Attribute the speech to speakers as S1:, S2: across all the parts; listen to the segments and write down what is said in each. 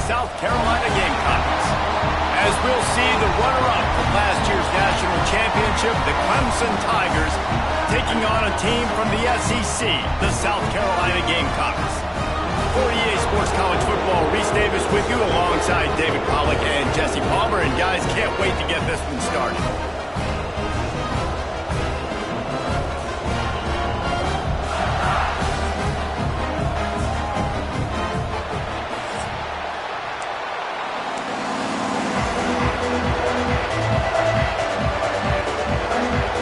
S1: South Carolina Gamecocks. As we'll see, the runner-up from last year's national championship, the Clemson Tigers, taking on a team from the SEC, the South Carolina Gamecocks. For EA Sports College Football, Reese Davis with you alongside David Pollack and Jesse Palmer. And guys, can't wait to get this one started.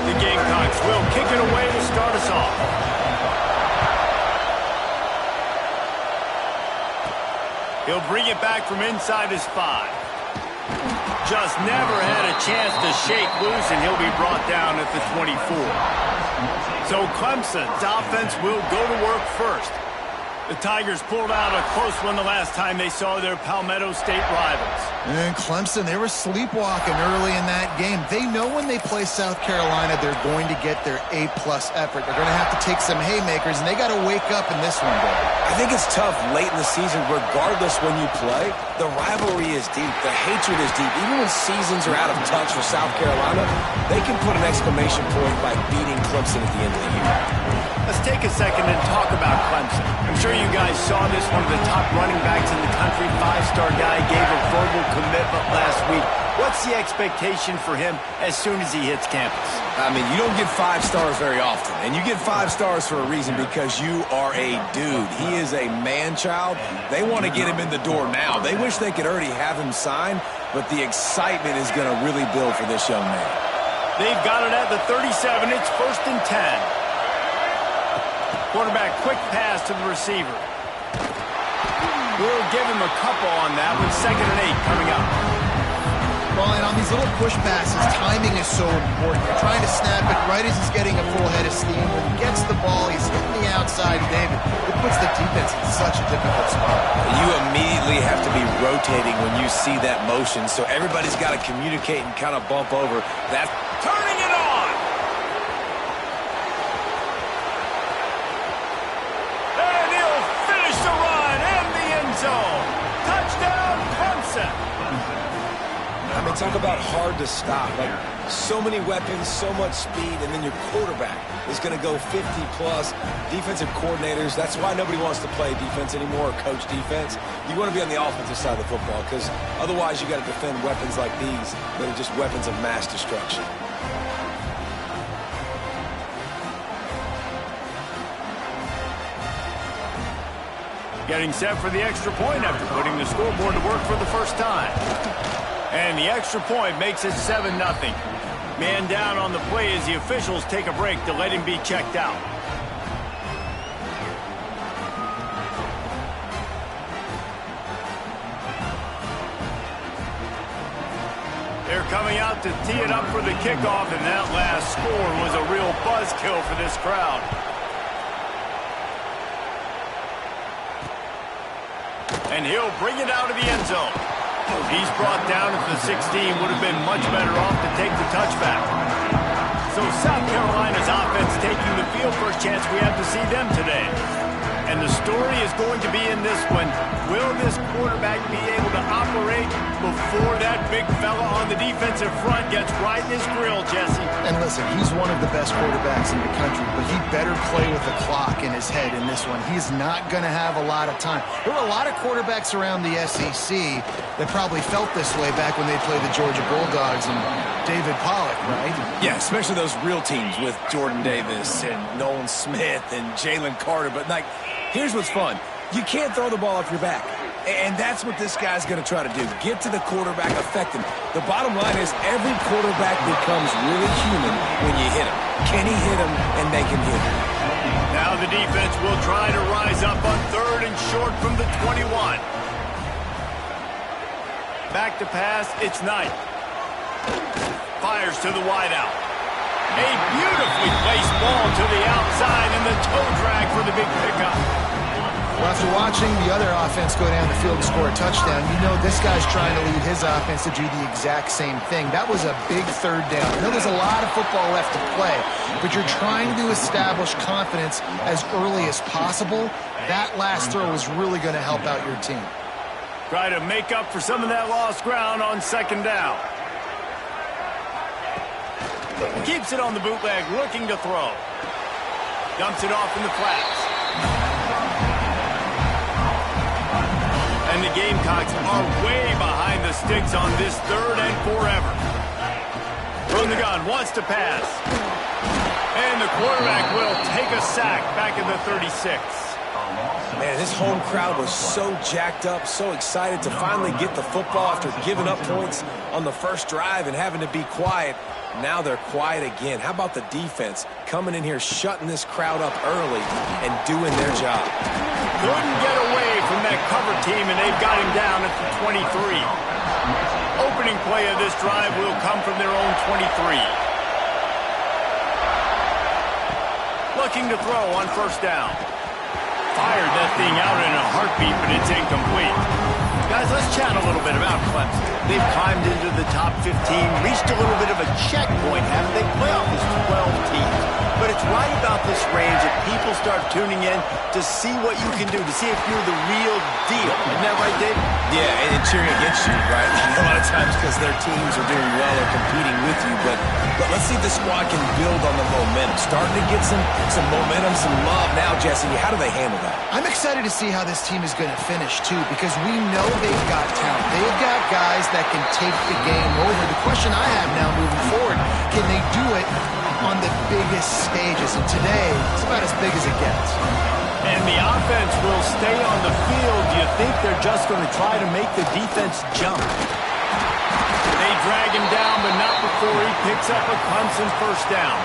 S1: The Gamecocks will kick it away to start us off. He'll bring it back from inside his 5. Just never had a chance to shake loose, and he'll be brought down at the 24. So Clemson's offense will go to work first. The Tigers pulled out a close one the last time they saw their Palmetto State rivals.
S2: And Clemson, they were sleepwalking early in that game. They know when they play South Carolina, they're going to get their A-plus effort. They're going to have to take some haymakers, and they got to wake up in this one, Dave.
S3: I think it's tough late in the season, regardless when you play. The rivalry is deep. The hatred is deep. Even when seasons are out of touch for South Carolina, they can put an exclamation point by beating Clemson at the end of the year.
S1: Let's take a second and talk about Clemson. I'm sure you guys saw this. One of the top running backs in the country, 5-star guy, gave a verbal commitment last week. What's the expectation for him as soon as he hits campus?
S3: I mean, you don't get 5 stars very often, and you get 5 stars for a reason, because you are a dude. He is a man-child. They want to get him in the door now. They wish they could already have him signed, but the excitement is going to really build for this young man.
S1: They've got it at the 37. It's 1st and 10. Quarterback, quick pass to the receiver. We'll give him a couple on that with 2nd and 8 coming up.
S2: Well, and on these little push passes, timing is so important. You're trying to snap it right as he's getting a full head of steam. When he gets the ball, he's hitting the outside, David. It puts the defense in such a difficult spot.
S3: You immediately have to be rotating when you see that motion, so everybody's got to communicate and kind of bump over. That's turning it on!
S1: Zone. Touchdown, Clemson.
S3: I mean, talk about hard to stop. Like, so many weapons, so much speed, and then your quarterback is going to go 50-plus. Defensive coordinators, that's why nobody wants to play defense anymore or coach defense. You want to be on the offensive side of the football, because otherwise you got to defend weapons like these that are just weapons of mass destruction.
S1: Getting set for the extra point after putting the scoreboard to work for the first time. And the extra point makes it 7-0. Man down on the play as the officials take a break to let him be checked out. They're coming out to tee it up for the kickoff, and that last score was a real buzzkill for this crowd. And he'll bring it out of the end zone. He's brought down at the 16. Would have been much better off to take the touchback. So South Carolina's offense taking the field. First chance we have to see them today. And the story is going to be in this one. Will this quarterback be able to operate before that big fella on the defensive front gets right in his grill, Jesse?
S2: And listen, he's one of the best quarterbacks in the country, but he better play with the clock in his head in this one. He's not going to have a lot of time. There were a lot of quarterbacks around the SEC that probably felt this way back when they played the Georgia Bulldogs and David Pollack, right?
S3: Yeah, especially those real teams with Jordan Davis and Nolan Smith and Jalen Carter. But, like, here's what's fun. You can't throw the ball off your back. And that's what this guy's going to try to do. Get to the quarterback, affect him. The bottom line is every quarterback becomes really human when you hit him. Can he hit him and make him hit him?
S1: Now the defense will try to rise up on 3rd and short from the 21. Back to pass, it's Knight. Fires to the wideout. A beautifully placed ball to the outside and the toe drag for the big pickup.
S2: Well, after watching the other offense go down the field and score a touchdown, you know this guy's trying to lead his offense to do the exact same thing. That was a big 3rd down. I know there's a lot of football left to play, but you're trying to establish confidence as early as possible. That last throw is really going to help out your team.
S1: Try to make up for some of that lost ground on second down. Keeps it on the bootleg, looking to throw. Dumps it off in the flats. And the Gamecocks are way behind the sticks on this third and forever. From the gun, wants to pass. And the quarterback will take a sack back in the 36.
S3: Man, this home crowd was so jacked up, so excited to finally get the football after giving up points on the first drive and having to be quiet. Now they're quiet again. How about the defense coming in here, shutting this crowd up early and doing their job?
S1: Couldn't get away from that cover team, and they've got him down at the 23. Opening play of this drive will come from their own 23. Looking to throw on first down. Fired that thing out in a heartbeat, but it's incomplete. Guys, let's chat a little bit about Clemson. They've climbed into the top 15, reached a little bit of a checkpoint, haven't they? Playoff is 12 teams. But it's right about this range that people start tuning in to see what you can do, to see if you're the real deal. Isn't that right, Dave?
S3: Yeah, and cheering against you, right? A lot of times because their teams are doing well or competing with you. But let's see if the squad can build on the momentum. Starting to get some momentum, some love now, Jesse. How do they handle that?
S2: I'm excited to see how this team is going to finish, too, because we know they've got talent. They've got guys that can take the game over. The question I have now moving forward, can they do it on the biggest stages? And today, it's about as big as it gets.
S1: And the offense will stay on the field. Do you think they're just going to try to make the defense jump? They drag him down, but not before he picks up a Clemson first down.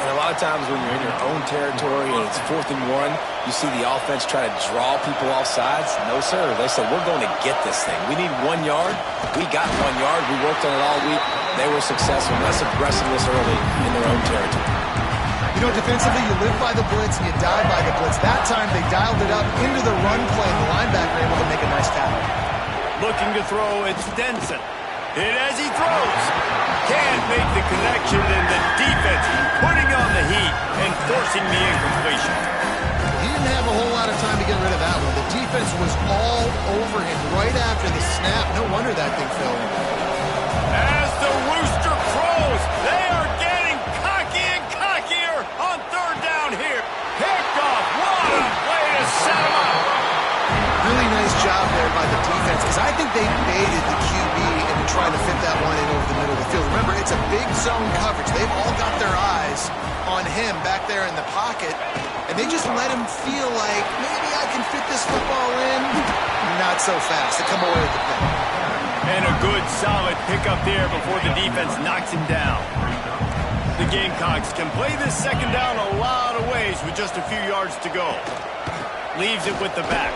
S3: And a lot of times when you're in your own territory and it's 4th and 1, you see the offense try to draw people off sides. No, sir. They said, we're going to get this thing. We need 1 yard. We got 1 yard. We worked on it all week. They were successful. Less aggressiveness early in their own territory.
S2: You know, defensively, you live by the blitz and you die by the blitz. That time, they dialed it up into the run play, and the linebacker able to make a nice tackle.
S1: Looking to throw, it's Denson. Hit as he throws. Can't make the connection, and the defense putting on the heat and forcing the incompletion.
S2: He didn't have a whole lot of time to get rid of that one. The defense was all over him right after the snap. No wonder that thing fell in.
S1: As the rooster crows, they are getting cocky and cockier on third down here. Picked off. What a play to set him up.
S2: Really nice job there by the defense, because I think they baited the QB into trying to fit that one in over the middle of the field. Remember, it's a big zone coverage. They've all got their eyes on him back there in the pocket, and they just let him feel like, maybe I can fit this football in. Not so fast. They come away with the pick.
S1: And a good, solid pickup there before the defense knocks him down. The Gamecocks can play this second down a lot of ways with just a few yards to go. Leaves it with the back.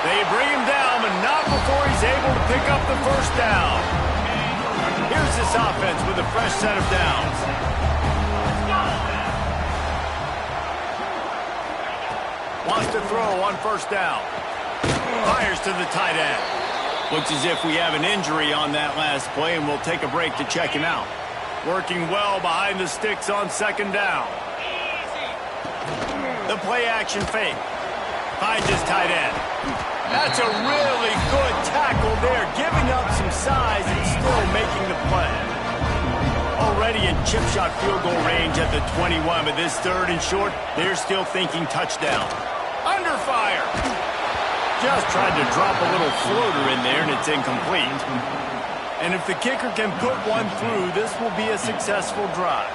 S1: They bring him down, but not before he's able to pick up the first down. Here's this offense with a fresh set of downs. Wants to throw on first down. Fires to the tight end. Looks as if we have an injury on that last play, and we'll take a break to check him out. Working well behind the sticks on second down. The play action fake. Finds his tight end. That's a really good tackle there, giving up some size and still making the play. Already in chip shot field goal range at the 21, but this third and short, they're still thinking touchdown. Under fire. Just tried to drop a little floater in there, and it's incomplete. And if the kicker can put one through, this will be a successful drive.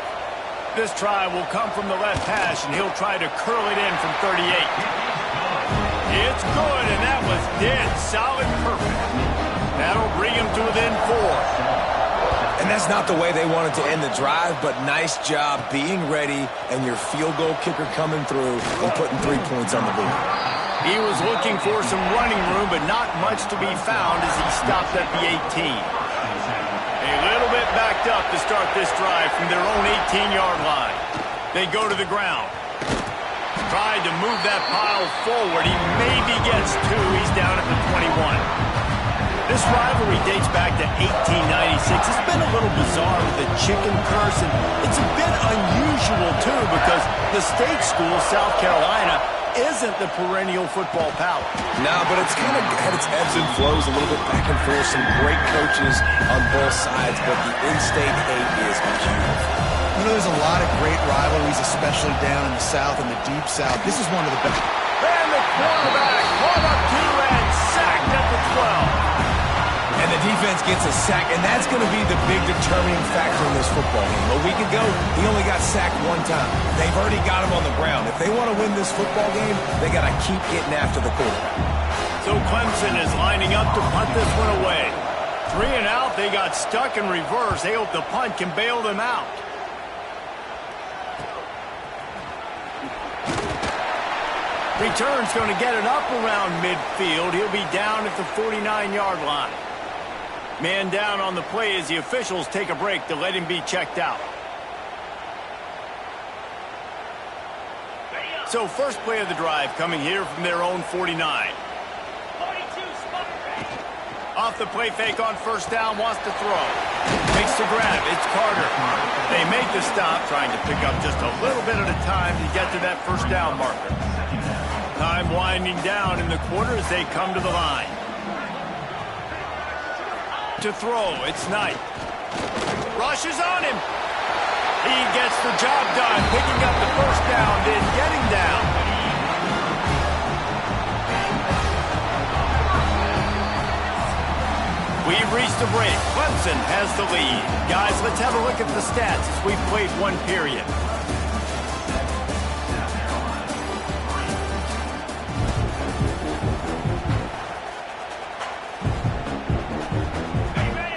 S1: This try will come from the left hash, and he'll try to curl it in from 38. It's good, and that was dead solid perfect. That'll bring him to within 4.
S3: And that's not the way they wanted to end the drive, but nice job being ready and your field goal kicker coming through and putting 3 points on the board.
S1: He was looking for some running room, but not much to be found as he stopped at the 18. A little bit backed up to start this drive from their own 18-yard line. They go to the ground. Tried to move that pile forward. He maybe gets 2. He's down at the 21. This rivalry dates back to 1896. It's been a little bizarre with the chicken curse, and it's a bit unusual, too, because the state school, South Carolina, isn't the perennial football power.
S3: No, but it's kind of had its ebbs and flows, a little bit back and forth, some great coaches on both sides, but the in-state hate is beautiful.
S2: You know, there's a lot of great rivalries, especially down in the South and the Deep South. This is one of the best.
S1: And the quarterback caught up to and sacked at the 12.
S3: And the defense gets a sack, and that's going to be the big determining factor in this football game. A week ago, he only got sacked one time. They've already got him on the ground. If they want to win this football game, they got to keep getting after the quarterback.
S1: So Clemson is lining up to punt this one away. 3 and out, they got stuck in reverse. They hope the punt can bail them out. Return's going to get it up around midfield. He'll be down at the 49-yard line. Man down on the play as the officials take a break to let him be checked out. So first play of the drive coming here from their own 49. Off the play fake on first down, wants to throw. Makes the grab, it's Carter. They make the stop, trying to pick up just a little bit at a time to get to that first down marker. Time winding down in the quarter as they come to the line. To throw, it's Knight. Rushes on him. He gets the job done, picking up the first down, then getting down. We've reached a break. Clemson has the lead. Guys, let's have a look at the stats as we've played one period.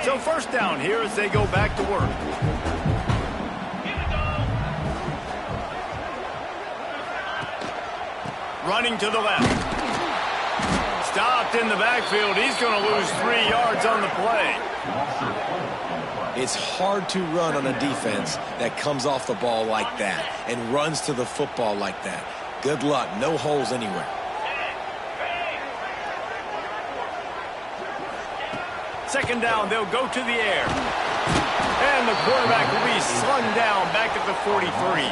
S1: So first down here as they go back to work. Running to the left. Stopped in the backfield. He's going to lose 3 yards on the play.
S3: It's hard to run on a defense that comes off the ball like that and runs to the football like that. Good luck. No holes anywhere.
S1: Second down, they'll go to the air. And the quarterback will be slung down back at the 43.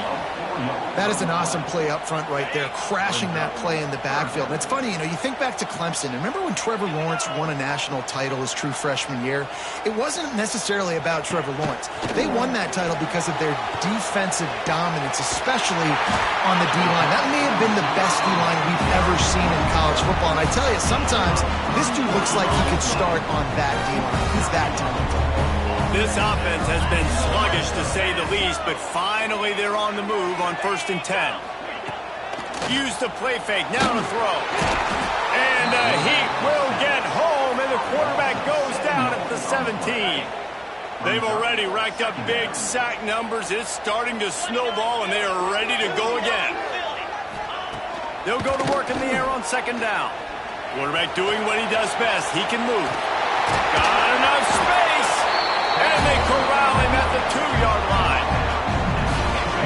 S2: That is an awesome play up front right there, crashing that play in the backfield. And it's funny, you know, you think back to Clemson. Remember when Trevor Lawrence won a national title his true freshman year? It wasn't necessarily about Trevor Lawrence. They won that title because of their defensive dominance, especially on the D-line. That may have been the best D-line we've ever seen in college football. And I tell you, sometimes this dude looks like he could start on that D-line. He's that talented.
S1: This offense has been sluggish, to say the least, but finally they're on the move on 1st and 10. Use the play fake, now to throw. And he will get home, and the quarterback goes down at the 17. They've already racked up big sack numbers. It's starting to snowball, and they are ready to go again. They'll go to work in the air on 2nd down. Quarterback doing what he does best. He can move. Got enough space. And they corral him at the 2-yard line.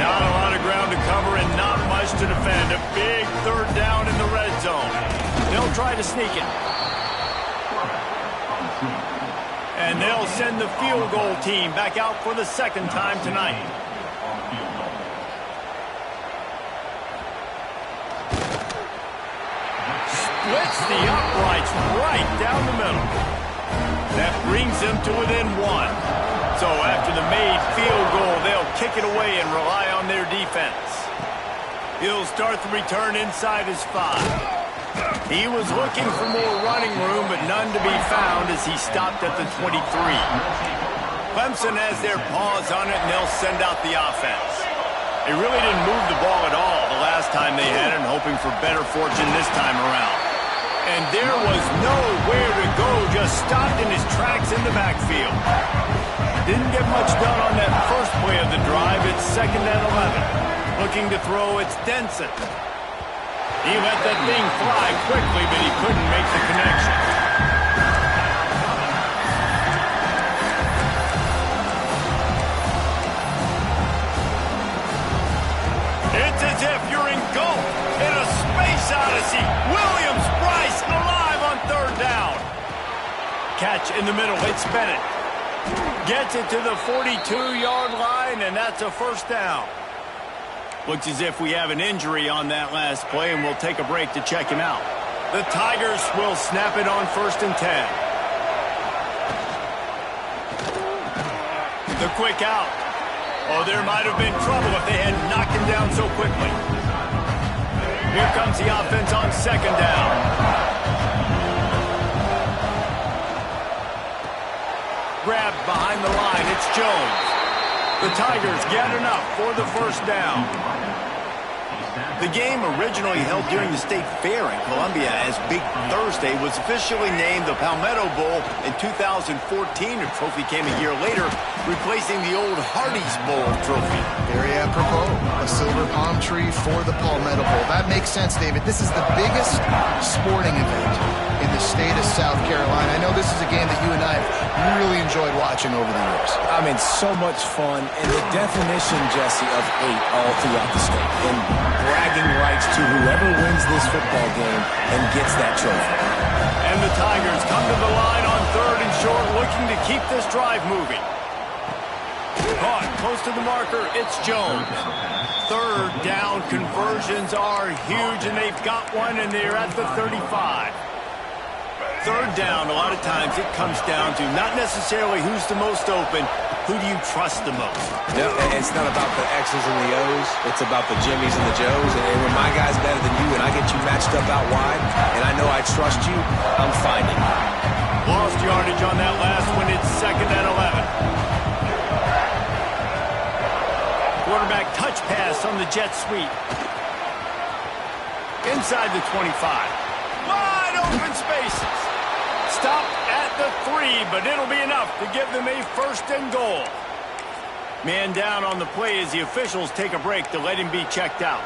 S1: Not a lot of ground to cover and not much to defend. A big 3rd down in the red zone. They'll try to sneak it. And they'll send the field goal team back out for the 2nd time tonight. Splits the uprights right down the middle. That brings them to within 1. So after the made field goal, they'll kick it away and rely on their defense. He'll start the return inside his 5. He was looking for more running room, but none to be found as he stopped at the 23. Clemson has their paws on it, and they'll send out the offense. They really didn't move the ball at all the last time they had it, and hoping for better fortune this time around. And there was nowhere to go, just stopped in his tracks in the backfield. Didn't get much done on that first play of the drive. It's 2nd and 11. Looking to throw, it's Denson. He let that thing fly quickly, but he couldn't make the connection. It's as if you're engulfed in a space odyssey. Williams-Brice alive on 3rd down. Catch in the middle, it's Bennett. Gets it to the 42-yard line, and that's a 1st down. Looks as if we have an injury on that last play, and we'll take a break to check him out. The Tigers will snap it on 1st and 10. The quick out. Oh, there might have been trouble if they had knocked him down so quickly. Here comes the offense on 2nd down. Grabbed behind the line. It's Jones. The Tigers get enough for the 1st down. The game, originally held during the State Fair in Columbia as Big Thursday, was officially named the Palmetto Bowl in 2014. The trophy came a year later, replacing the old Hardee's Bowl trophy.
S2: Very apropos. A silver palm tree for the Palmetto Bowl. That makes sense, David. This is the biggest sporting event in the state of South Carolina. I know this is a game that you and I have really enjoyed watching over the years.
S3: I mean, so much fun, and the definition, Jesse, of hate all throughout the state. And bragging rights to whoever wins this football game and gets that trophy.
S1: And the Tigers come to the line on 3rd and short, looking to keep this drive moving. Caught close to the marker, it's Jones. 3rd down conversions are huge, and they've got one, and they're at the 35. 3rd down, a lot of times it comes down to not necessarily who's the most open, who do you trust the most?
S3: No, it's not about the X's and the O's. It's about the Jimmies and the Joes. And when my guy's better than you and I get you matched up out wide and I know I trust you, I'm finding you.
S1: Lost yardage on that last one. It's 2nd and 11. Quarterback touch pass on the jet sweep. Inside the 25. Wide open spaces. Stopped at the 3, but it'll be enough to give them a 1st and goal. Man down on the play as the officials take a break to let him be checked out.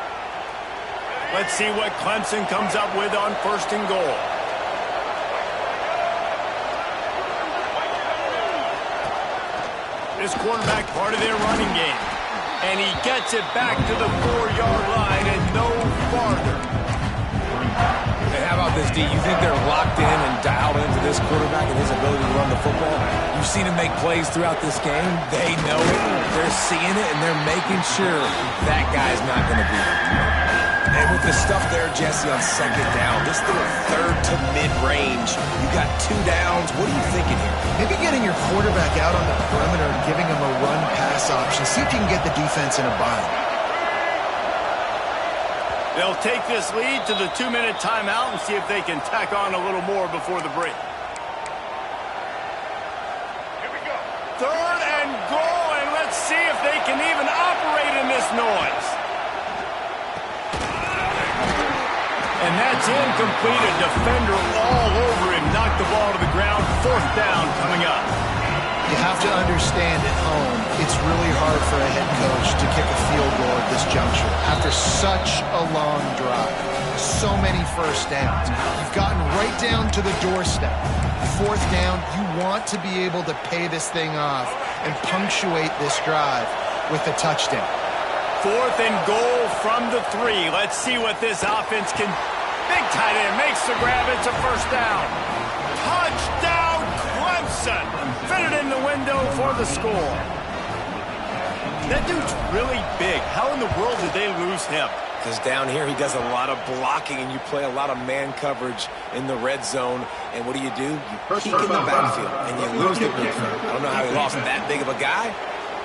S1: Let's see what Clemson comes up with on 1st and goal. This quarterback part of their running game. And he gets it back to the 4-yard line and no farther.
S3: And how about this, D? You think they're locked in and dialed into this quarterback and his ability to run the football? You've seen him make plays throughout this game. They know it. They're seeing it, and they're making sure that guy's not going to beat him. And with the stuff there, Jesse, on 2nd down, this little 3rd to mid-range, you got 2 downs. What are you thinking here?
S2: Maybe getting your quarterback out on the perimeter and giving him a run-pass option. See if you can get the defense in a bind.
S1: They'll take this lead to the 2-minute timeout and see if they can tack on a little more before the break. Here we go. 3rd and goal, and let's see if they can even operate in this noise. And that's incomplete. A defender all over him. Knocked the ball to the ground. 4th down coming up.
S2: You have to understand at home, it's really hard for a head coach to kick a field goal at this juncture. After such a long drive, so many 1st downs, you've gotten right down to the doorstep. 4th down, you want to be able to pay this thing off and punctuate this drive with a touchdown.
S1: 4th and goal from the 3. Let's see what this offense can. Big tight end makes the grab. It's a 1st down. Touchdown, Clemson. Fitted in the window for the score. That dude's really big. How in the world did they lose him?
S3: Because down here he does a lot of blocking and you play a lot of man coverage in the red zone. And what do? You peek in the backfield and you lose the big field. I don't know how he lost that big of a guy,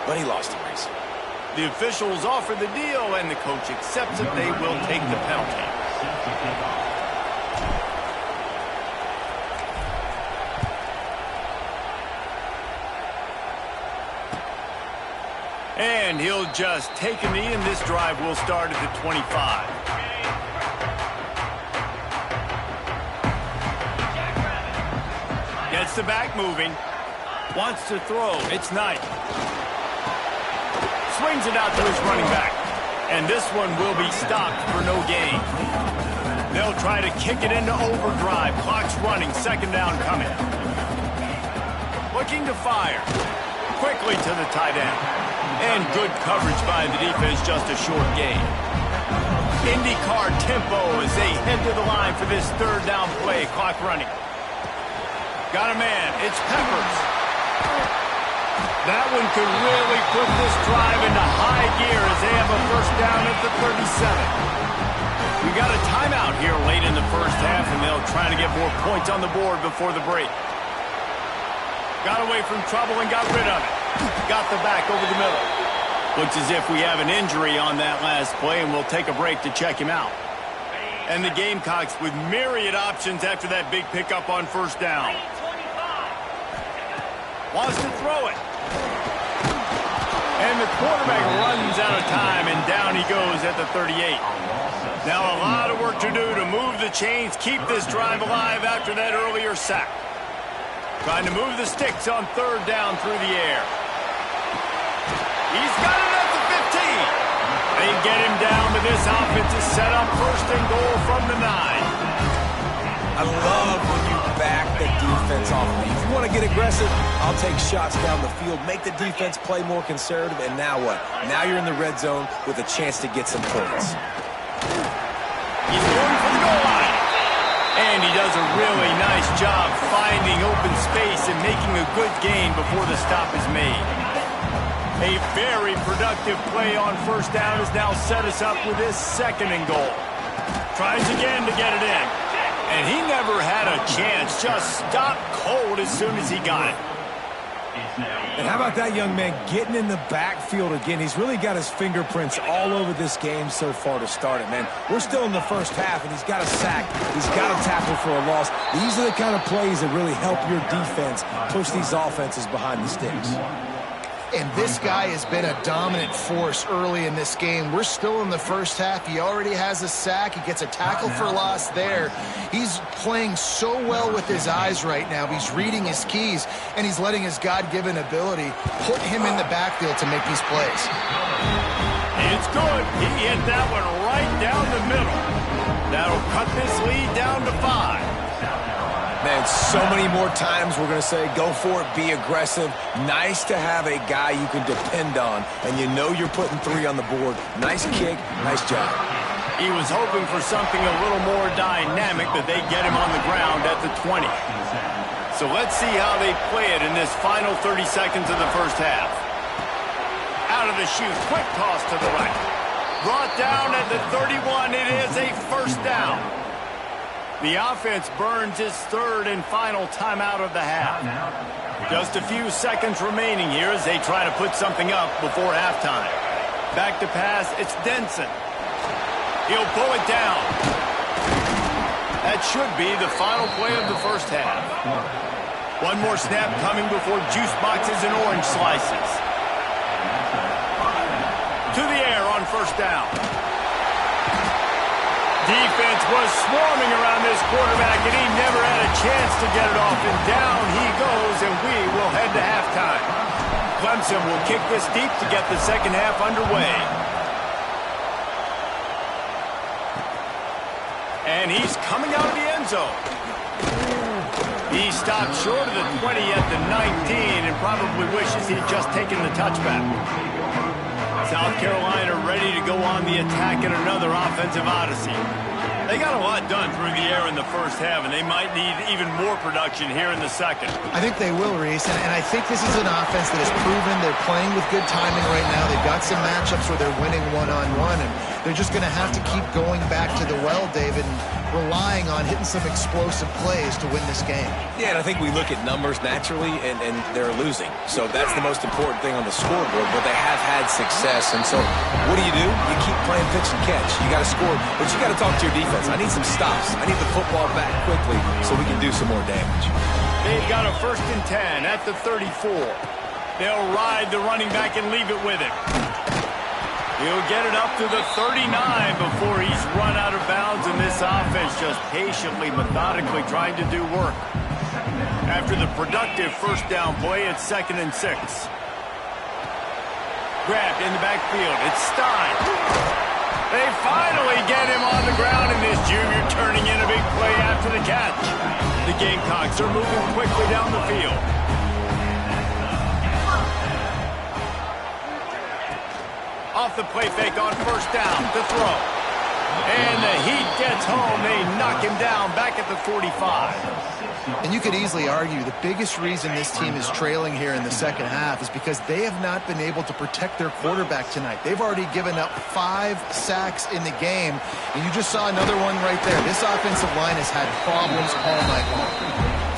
S3: but he lost the race.
S1: The officials offer the deal and the coach accepts it. They will take the penalty. And he'll just take a knee, and this drive will start at the 25. Gets the back moving. Wants to throw. It's Knight. Swings it out to his running back. And this one will be stopped for no gain. They'll try to kick it into overdrive. Clock's running. 2nd down coming. Looking to fire. Quickly to the tight end. And good coverage by the defense, just a short gain. IndyCar tempo as they head to the line for this 3rd down play. Clock running. Got a man. It's Peppers. That one could really put this drive into high gear as they have a first down at the 37. We got a timeout here late in the first half, and they'll try to get more points on the board before the break. Got away from trouble and got rid of it. Got the back over the middle. Looks as if we have an injury on that last play, and we'll take a break to check him out. And the Gamecocks with myriad options after that big pickup on first down. Wants to throw it. And the quarterback runs out of time, and down he goes at the 38. Now a lot of work to do to move the chains, keep this drive alive after that earlier sack. Trying to move the sticks on third down through the air. He's got it at the 15. They get him down, but this offense is set up first and goal from the 9.
S3: I love when you back the defense off me. If you want to get aggressive, I'll take shots down the field, make the defense play more conservative, and now what? Now you're in the red zone with a chance to get some points.
S1: He's going for the goal line. And he does a really nice job finding open space and making a good gain before the stop is made. A very productive play on first down has now set us up with this second and goal. Tries again to get it in. And he never had a chance. Just stopped cold as soon as he got it.
S3: And how about that young man getting in the backfield again? He's really got his fingerprints all over this game so far to start it, man. We're still in the first half, and he's got a sack. He's got a tackle for a loss. These are the kind of plays that really help your defense push these offenses behind the sticks.
S2: And this guy has been a dominant force early in this game. We're still in the first half. He already has a sack. He gets a tackle for loss there. He's playing so well with his eyes right now. He's reading his keys, and he's letting his God-given ability put him in the backfield to make these plays.
S1: It's good. He hit that one right down the middle. That'll cut this lead down to 5.
S3: Man, so many more times we're going to say, go for it, be aggressive. Nice to have a guy you can depend on, and you know you're putting 3 on the board. Nice kick, nice job.
S1: He was hoping for something a little more dynamic, but they get him on the ground at the 20. So let's see how they play it in this final 30 seconds of the first half. Out of the chute, quick toss to the right. Brought down at the 31, it is a first down. The offense burns its third and final timeout of the half. Just a few seconds remaining here as they try to put something up before halftime. Back to pass, it's Denson. He'll pull it down. That should be the final play of the first half. One more snap coming before juice boxes and orange slices. To the air on first down. Defense was swarming around this quarterback, and he never had a chance to get it off. And down he goes, and we will head to halftime. Clemson will kick this deep to get the second half underway. And he's coming out of the end zone. He stopped short of the 20 at the 19 and probably wishes he'd just taken the touchback. South Carolina ready to go on the attack in another offensive odyssey. They got a lot done through the air in the first half, and they might need even more production here in the second.
S2: I think they will, Reese, and I think this is an offense that has proven they're playing with good timing right now. They've got some matchups where they're winning one-on-one, and they're just going to have to keep going back to the well, David, and relying on hitting some explosive plays to win this game.
S3: Yeah, and I think we look at numbers naturally, and they're losing. So that's the most important thing on the scoreboard, but they have had success. And so what do? You keep playing pitch and catch. You got to score, but you got to talk to your defense. I need some stops. I need the football back quickly so we can do some more damage.
S1: They've got a 1st and 10 at the 34. They'll ride the running back and leave it with him. He'll get it up to the 39 before he's run out of bounds, and this offense just patiently, methodically trying to do work. After the productive first down play, it's 2nd and 6. Grabbed in the backfield. It's Stein. They finally get him on the ground, and this junior turning in a big play after the catch. The Gamecocks are moving quickly down the field. Off the play fake on first down to throw. And the heat gets home. They knock him down back at the 45.
S2: And you could easily argue the biggest reason this team is trailing here in the second half is because they have not been able to protect their quarterback tonight. They've already given up 5 sacks in the game, and you just saw another one right there. This offensive line has had problems all night long.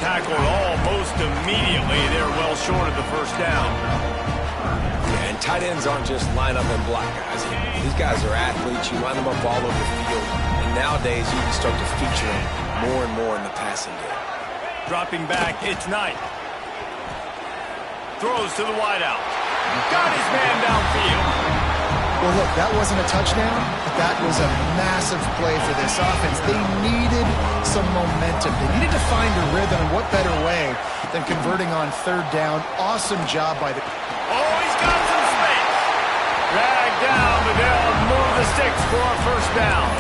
S1: Tackled almost immediately. They're well short of the first down.
S3: Yeah, and tight ends aren't just line up and block guys. These guys are athletes. You line them up all over the field. And nowadays, you can start to feature them more and more in the passing game.
S1: Dropping back, it's Knight. Throws to the wideout. Got his man downfield.
S2: Well, look, that wasn't a touchdown, but that was a massive play for this offense. They needed some momentum. They needed to find a rhythm, and what better way than converting on third down. Awesome job by the...
S1: Oh, he's got some space. Dragged down, but they'll move the sticks for a first down.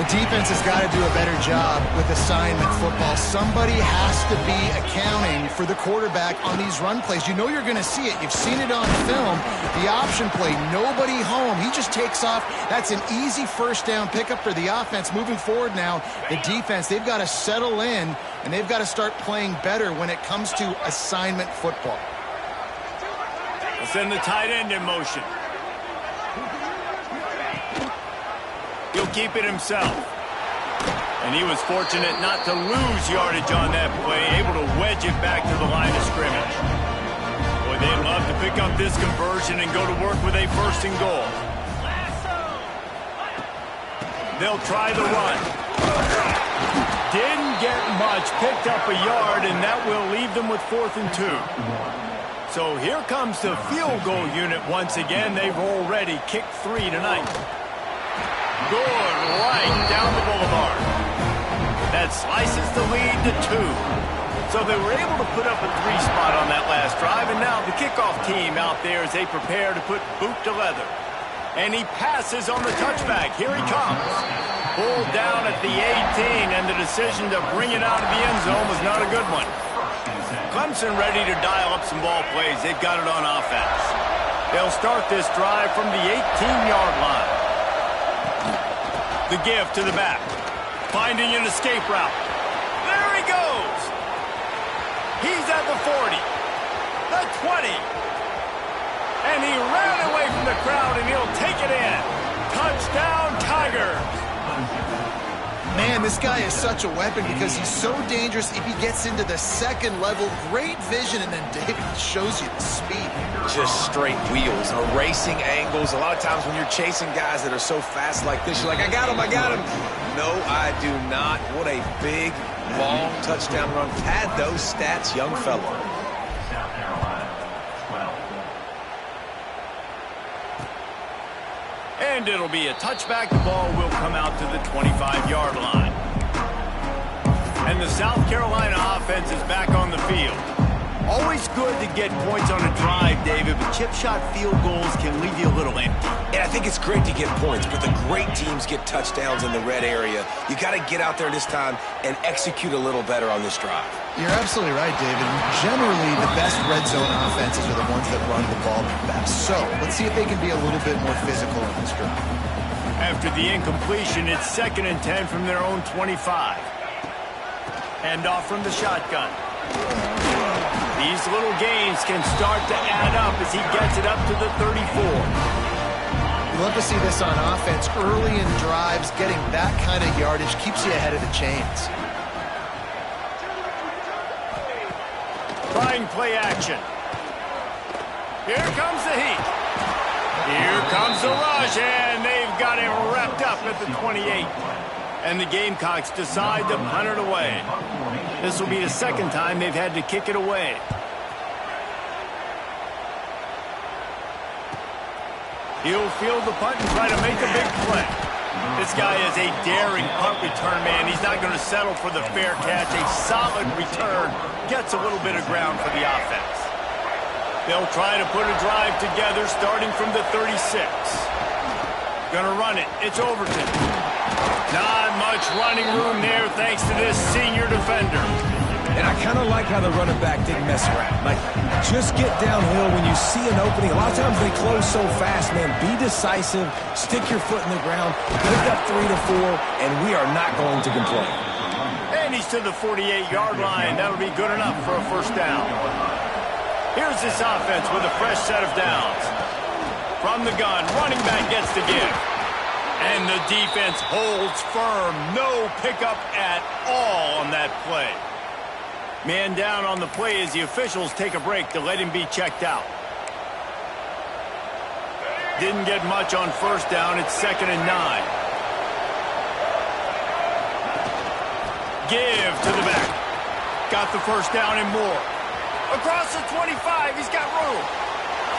S2: The defense has got to do a better job with assignment football. Somebody has to be accounting for the quarterback on these run plays. You know you're going to see it. You've seen it on film. The option play, nobody home. He just takes off. That's an easy first down pickup for the offense. Moving forward now, the defense, they've got to settle in, and they've got to start playing better when it comes to assignment football.
S1: We'll send the tight end in motion. He'll keep it himself. And he was fortunate not to lose yardage on that play, able to wedge it back to the line of scrimmage. Boy, they'd love to pick up this conversion and go to work with a first and goal. They'll try the run. Didn't get much, picked up a yard, and that will leave them with 4th and 2. So here comes the field goal unit once again. They've already kicked 3 tonight. Good right down the boulevard. That slices the lead to 2. So they were able to put up a 3 spot on that last drive, and now the kickoff team out there as they prepare to put boot to leather. And he passes on the touchback. Here he comes. Pulled down at the 18, and the decision to bring it out of the end zone was not a good one. Clemson ready to dial up some ball plays. They've got it on offense. They'll start this drive from the 18-yard line. The give to the back. Finding an escape route. There he goes. He's at the 40. The 20. And he ran away from the crowd, and he'll take it in. Touchdown, Tigers.
S2: Man, this guy is such a weapon because he's so dangerous if he gets into the second level. Great vision, and then David shows you the speed.
S3: Just straight wheels, erasing angles. A lot of times when you're chasing guys that are so fast like this, you're like, I got him, I got him. No, I do not. What a big, long touchdown run. Pad those stats, young fellow.
S1: And it'll be a touchback. The ball will come out to the 25-yard line. And the South Carolina offense is back on the field. Always good to get points on a drive, David, but chip shot field goals can leave you a little empty.
S3: And I think it's great to get points, but the great teams get touchdowns in the red area. You got to get out there this time and execute a little better on this drive.
S2: You're absolutely right, David. Generally, the best red zone offenses are the ones that run the ball the best. So let's see if they can be a little bit more physical in this drive.
S1: After the incompletion, it's 2nd and 10 from their own 25. Hand off from the shotgun. These little gains can start to add up as he gets it up to the 34.
S2: You love to see this on offense. Early in drives, getting that kind of yardage keeps you ahead of the chains.
S1: Trying play action. Here comes the heat. Here comes the rush, and they've got him wrapped up at the 28. And the Gamecocks decide to punt it away. This will be the 2nd time they've had to kick it away. He'll field the punt and try to make a big play. This guy is a daring punt return man. He's not going to settle for the fair catch. A solid return gets a little bit of ground for the offense. They'll try to put a drive together starting from the 36. Gonna run it. It's Overton. Not much running room there thanks to this senior defender.
S3: And I kind of like how the running back didn't mess around. Like, just get downhill when you see an opening. A lot of times they close so fast, man. Be decisive. Stick your foot in the ground. Pick up 3 to 4, and we are not going to complain.
S1: And And he's to the 48-yard line. That'll be good enough for a first down. Here's this offense with a fresh set of downs. From the gun, running back gets the give. And the defense holds firm. No pickup at all on that play. Man down on the play as the officials take a break to let him be checked out. Didn't get much on first down. It's 2nd and 9. Give to the back. Got the first down and more. Across the 25, he's got room.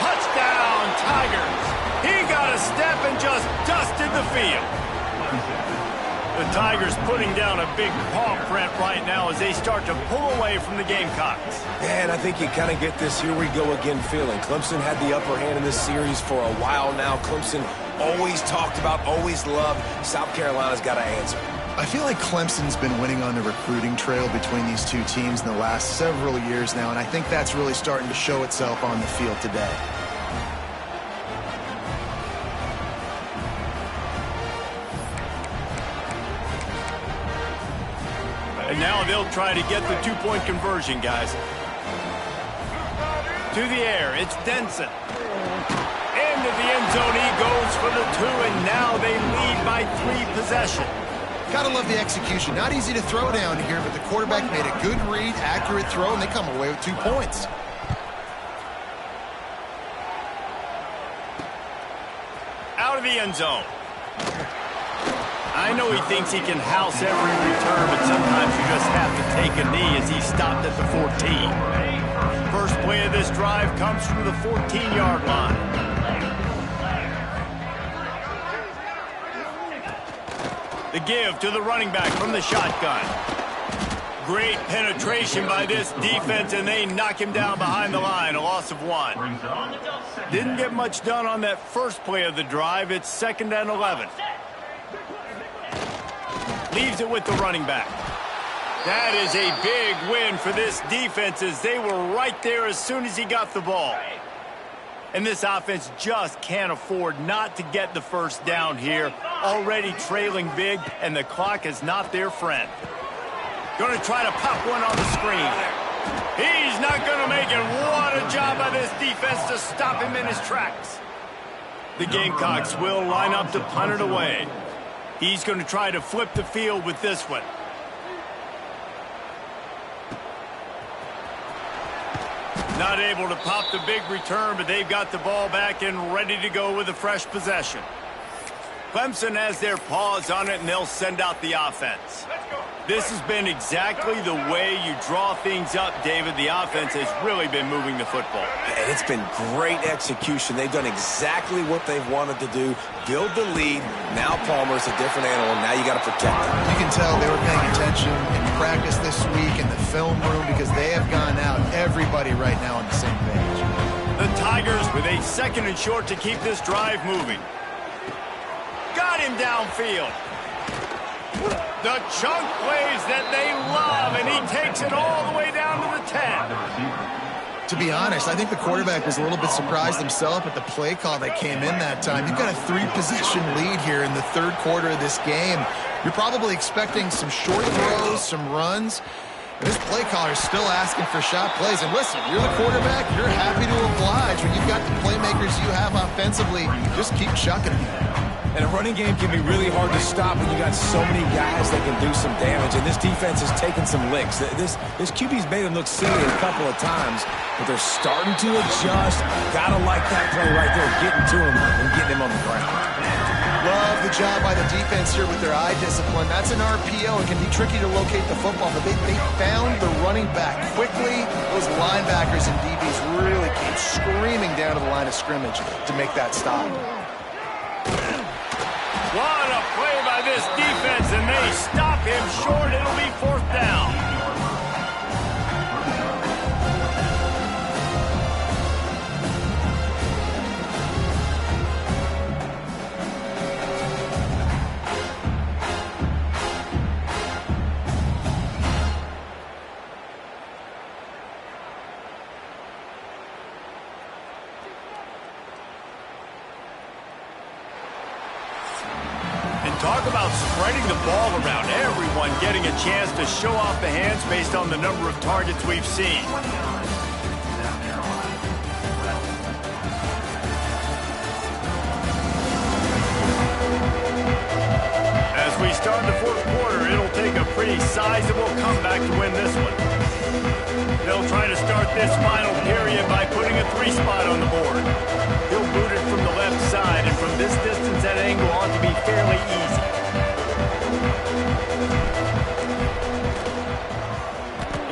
S1: Touchdown, Tigers. He got a step and just dusted the field. The Tigers putting down a big paw print right now as they start to pull away from the Gamecocks.
S3: And I think you kind of get this here we go again feeling. Clemson had the upper hand in this series for a while now. Clemson always talked about, always loved. South Carolina's got to answer.
S2: I feel like Clemson's been winning on the recruiting trail between these two teams in the last several years now, and I think that's really starting to show itself on the field today.
S1: And now they'll try to get the two-point conversion, guys. To the air, it's Denson. Into the end zone he goes for the 2, and now they lead by 3 possessions.
S2: Gotta love the execution. Not easy to throw down here, but the quarterback made a good read, accurate throw, and they come away with 2 points.
S1: Out of the end zone. I know he thinks he can house every return, but sometimes you just have to take a knee as he stopped at the 14. First play of this drive comes from the 14-yard line. The give to the running back from the shotgun. Great penetration by this defense, and they knock him down behind the line, a loss of 1. Didn't get much done on that first play of the drive. It's 2nd and 11. Leaves it with the running back. That is a big win for this defense as they were right there as soon as he got the ball. And this offense just can't afford not to get the first down here. Already trailing big, and the clock is not their friend. Going to try to pop one on the screen. He's not going to make it. What a job by this defense to stop him in his tracks. The Gamecocks will line up to punt it away. He's going to try to flip the field with this one. Not able to pop the big return, but they've got the ball back and ready to go with a fresh possession. Clemson has their paws on it, and they'll send out the offense. This has been exactly the way you draw things up, David. The offense has really been moving the football.
S3: And it's been great execution. They've done exactly what they've wanted to do. Build the lead. Now Palmer's a different animal. Now you got to protect him.
S2: You can tell they were paying attention in practice this week in the film room because they have gone out, everybody right now on the same page.
S1: The Tigers with a 2nd and short to keep this drive moving. Got him downfield. The chunk plays that they love, and he takes it all the way down to the 10.
S2: To be honest, I think the quarterback was a little bit surprised himself at the play call that came in that time. You've got a 3-possession lead here in the 3rd quarter of this game. You're probably expecting some short throws, some runs. And this play caller is still asking for shot plays. And listen, you're the quarterback. You're happy to oblige. When you've got the playmakers you have offensively, just keep chucking them.
S3: And a running game can be really hard to stop when you got so many guys that can do some damage. And this defense has taken some licks. This QB's made them look silly a couple of times, but they're starting to adjust. Gotta like that play right there, getting to him and getting him on the ground.
S2: Love the job by the defense here with their eye discipline. That's an RPO. It can be tricky to locate the football, but they found the running back quickly. Those linebackers and DBs really came screaming down to the line of scrimmage to make that stop.
S1: What a play by this defense, and they stop him short. It'll be 4th down. Talk about spreading the ball around. Everyone getting a chance to show off the hands based on the number of targets we've seen. As we start the fourth quarter, it'll take a pretty sizable comeback to win this one. They'll try to start this final period by putting a 3 spot on the board. He'll boot it from the left side, and from this distance, that angle ought to be fairly easy.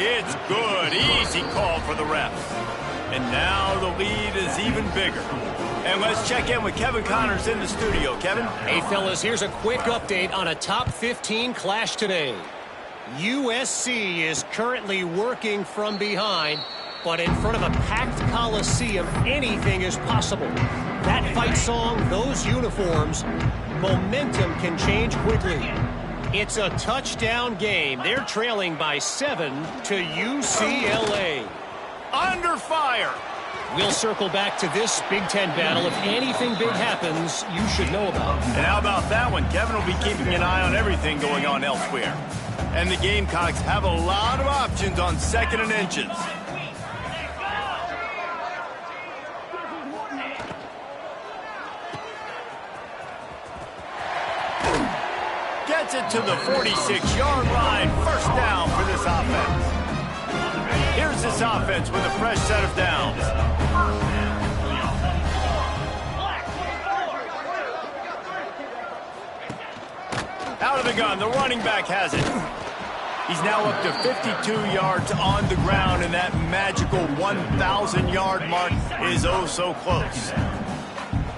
S1: It's good. Easy call for the refs. And now the lead is even bigger. And let's check in with Kevin Connors in the studio. Kevin?
S4: Hey, fellas, here's a quick update on a top 15 clash today. USC is currently working from behind, but in front of a packed Coliseum, anything is possible. That fight song, those uniforms, momentum can change quickly. It's a touchdown game. They're trailing by 7 to UCLA.
S1: Under fire.
S4: We'll circle back to this Big Ten battle. If anything big happens, you should know about it.
S1: And how about that one? Kevin will be keeping an eye on everything going on elsewhere. And the Gamecocks have a lot of options on 2nd and inches. Gets it to the 46-yard line. First down for this offense. Here's this offense with a fresh set of downs. Out of the gun, the running back has it. He's now up to 52 yards on the ground, and that magical 1,000-yard mark is oh so close.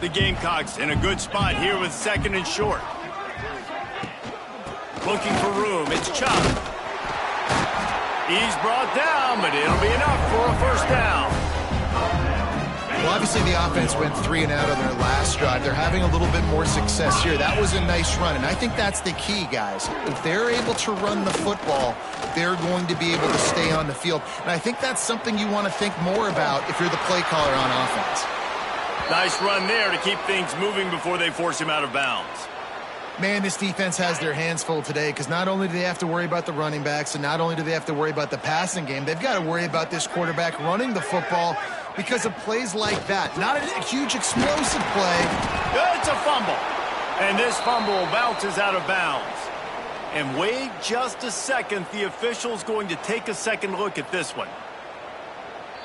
S1: The Gamecocks in a good spot here with 2nd and short. Looking for room, it's Chubb. He's brought down, but it'll be enough for a first down.
S2: Well, obviously the offense went 3 and out on their last drive. They're having a little bit more success here. That was a nice run, and I think that's the key, guys. If they're able to run the football, they're going to be able to stay on the field. And I think that's something you want to think more about if you're the play caller on offense.
S1: Nice run there to keep things moving before they force him out of bounds.
S2: Man, this defense has their hands full today because not only do they have to worry about the running backs and not only do they have to worry about the passing game, they've got to worry about this quarterback running the football because of plays like that. Not a huge explosive play.
S1: It's a fumble. And this fumble bounces out of bounds. And wait just a second. The official's going to take a second look at this one.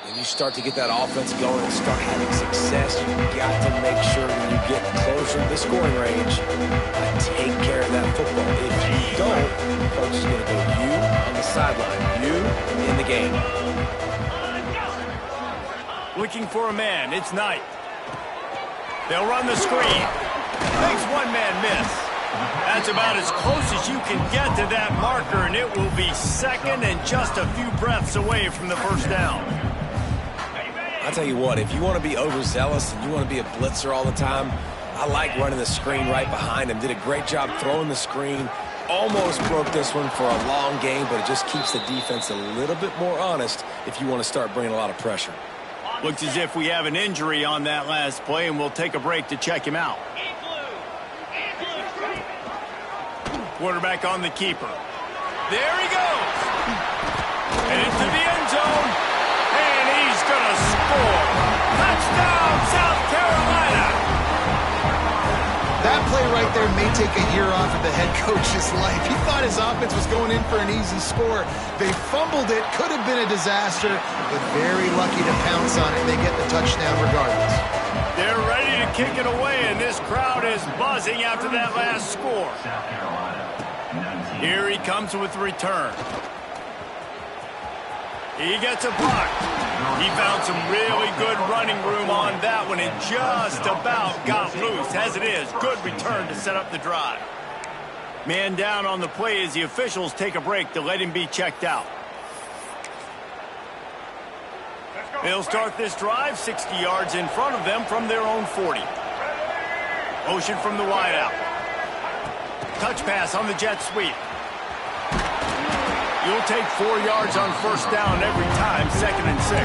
S3: When you start to get that offense going and start having success, you've got to make sure when you get closer to the scoring range, take care of that football. If you don't, coach is going to go you on the sideline, you in the game.
S1: Looking for a man, it's Knight. They'll run the screen. Makes one-man miss. That's about as close as you can get to that marker, and it will be 2nd and just a few breaths away from the first down.
S3: I'll tell you what, if you want to be overzealous and you want to be a blitzer all the time, I like running the screen right behind him. Did a great job throwing the screen. Almost broke this one for a long game, but it just keeps the defense a little bit more honest if you want to start bringing a lot of pressure.
S1: Looks as if we have an injury on that last play, and we'll take a break to check him out. Quarterback on the keeper. There he goes. And into the end zone. And he's going to score. Touchdown, South Carolina.
S2: That play right there may take a year off of the head coach's life. He thought his offense was going in for an easy score. They fumbled it. Could have been a disaster, but very lucky to pounce on it. They get the touchdown regardless.
S1: They're ready to kick it away, and this crowd is buzzing after that last score. Here he comes with the return. He gets a block. He found some really good running room on that one and just about got loose. As it is, good return to set up the drive. Man down on the play as the officials take a break to let him be checked out. They'll start this drive 60 yards in front of them from their own 40. Motion from the wideout. Touch pass on the jet sweep. You'll take 4 yards on first down every time, 2nd and 6.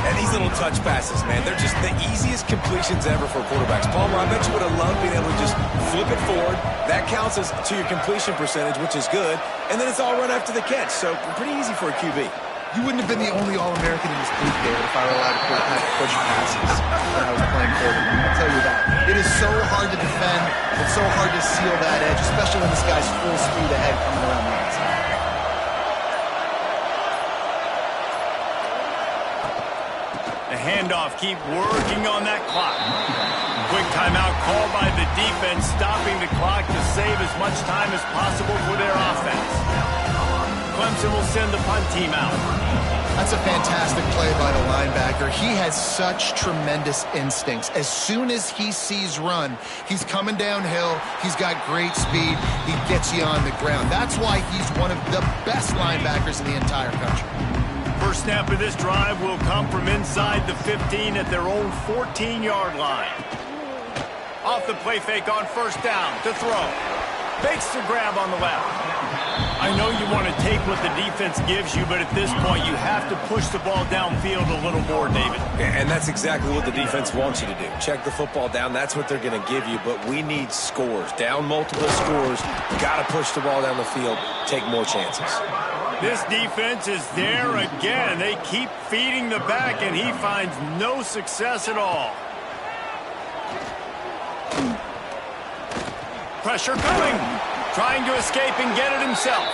S3: And these little touch passes, man, they're just the easiest completions ever for quarterbacks. Palmer, I bet you would have loved being able to just flip it forward. That counts as to your completion percentage, which is good. And then it's all run after the catch, so pretty easy for a QB.
S2: You wouldn't have been the only All-American in this league, David, if I were allowed to push passes when I was playing quarterback. I'll tell you that. It is so hard to defend. It's so hard to seal that edge, especially when this guy's full speed ahead coming around the outside.
S1: The handoff, keep working on that clock. Quick timeout called by the defense, stopping the clock to save as much time as possible for their offense. Clemson will send the punt team out.
S2: That's a fantastic play by the linebacker. He has such tremendous instincts. As soon as he sees run, he's coming downhill. He's got great speed. He gets you on the ground. That's why he's one of the best linebackers in the entire country.
S1: First snap of this drive will come from inside the 15 at their own 14-yard line. Off the play fake on first down to throw. Fakes the grab on the left. I know you want to take what the defense gives you, but at this point you have to push the ball downfield a little more, David.
S3: And that's exactly what the defense wants you to do. Check the football down. That's what they're going to give you, but we need scores. Down multiple scores. Got to push the ball down the field. Take more chances.
S1: This defense is there again. They keep feeding the back, and he finds no success at all. Pressure coming. Trying to escape and get it himself.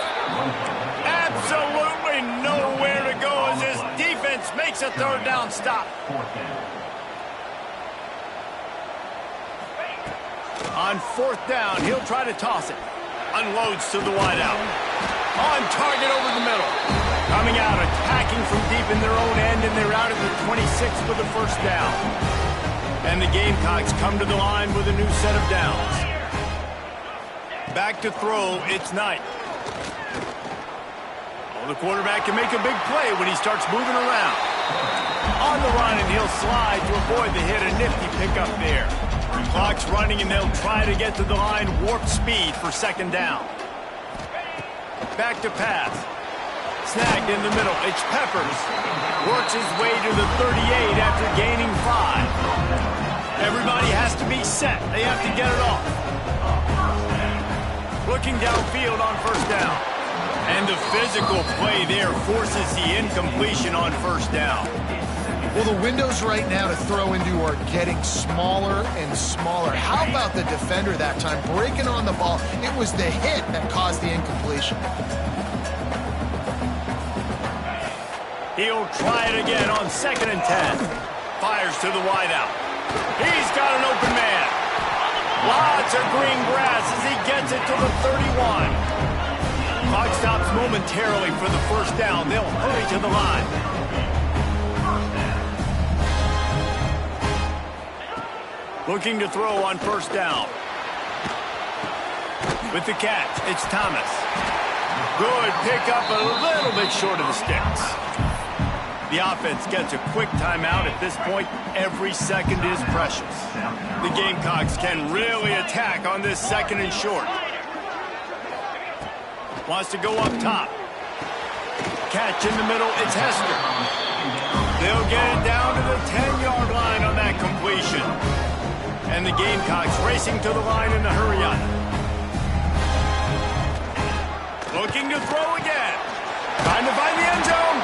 S1: Absolutely nowhere to go as his defense makes a third down stop. On fourth down, he'll try to toss it. Unloads to the wideout. On target over the middle. Coming out, attacking from deep in their own end, and they're out at the 26 for the first down. And the Gamecocks come to the line with a new set of downs. Back to throw, it's Knight. Oh, the quarterback can make a big play when he starts moving around. On the run, and he'll slide to avoid the hit. A nifty pickup there. Clock's running, and they'll try to get to the line. Warp speed for second down. Back to pass. Snagged in the middle. It's Peppers. Works his way to the 38 after gaining 5. Everybody has to be set. They have to get it off. Looking downfield on first down. And the physical play there forces the incompletion on first down.
S2: Well, the windows right now to throw into are getting smaller and smaller. How about the defender that time breaking on the ball? It was the hit that caused the incompletion.
S1: He'll try it again on 2nd and 10. Fires to the wideout. He's got an open man. Lots of green grass as he gets it to the 31. Clock stops momentarily for the first down. They'll hurry to the line. Looking to throw on first down. With the catch, it's Thomas. Good pickup, a little bit short of the sticks. The offense gets a quick timeout. At this point, every second is precious. The Gamecocks can really attack on this 2nd and short. Wants to go up top. Catch in the middle, it's Hester. They'll get it down to the 10-yard line on that completion. And the Gamecocks racing to the line in the hurry-up. Looking to throw again. Trying to find the end zone.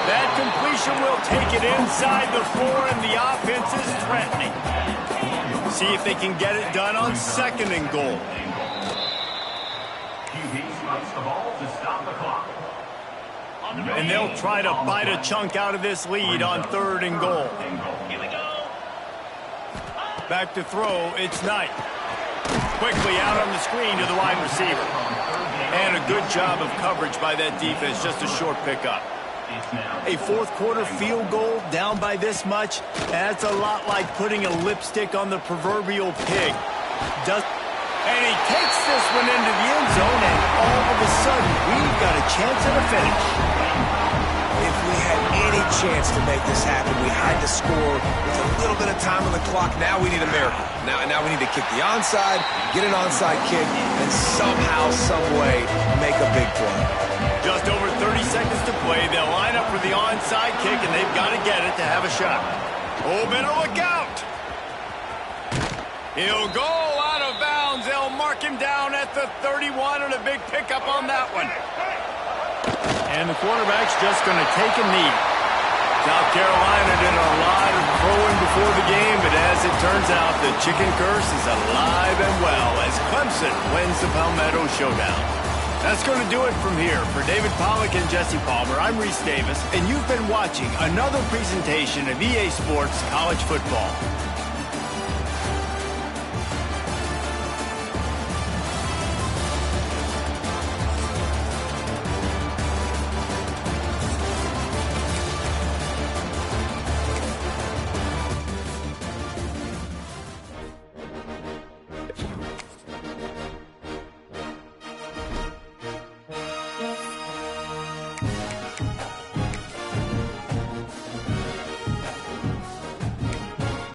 S1: That completion will take it inside the 4, and the offense is threatening. See if they can get it done on 2nd and goal. And they'll try to bite a chunk out of this lead on 3rd and goal. Back to throw, it's Knight. Quickly out on the screen to the wide receiver. And a good job of coverage by that defense, just a short pickup. A fourth-quarter field goal down by this much, that's a lot like putting a lipstick on the proverbial pig. And he takes this one into the end zone, and all of a sudden, we've got a chance at a finish.
S3: If we had any chance to make this happen, we had to score with a little bit of time on the clock. Now we need a miracle. Now we need to kick the onside, get an onside kick, and somehow, some way, make a big play.
S1: Just over 30 seconds to play. They'll line up for the onside. onside kick, and they've got to get it to have a shot. Oh, better look out. He'll go out of bounds. They'll mark him down at the 31, and a big pickup on that one. And the quarterback's just going to take a knee. South Carolina did a lot of throwing before the game, but as it turns out, the chicken curse is alive and well as Clemson wins the Palmetto Showdown. That's going to do it from here. For David Pollack and Jesse Palmer, I'm Reese Davis, and you've been watching another presentation of EA Sports College Football.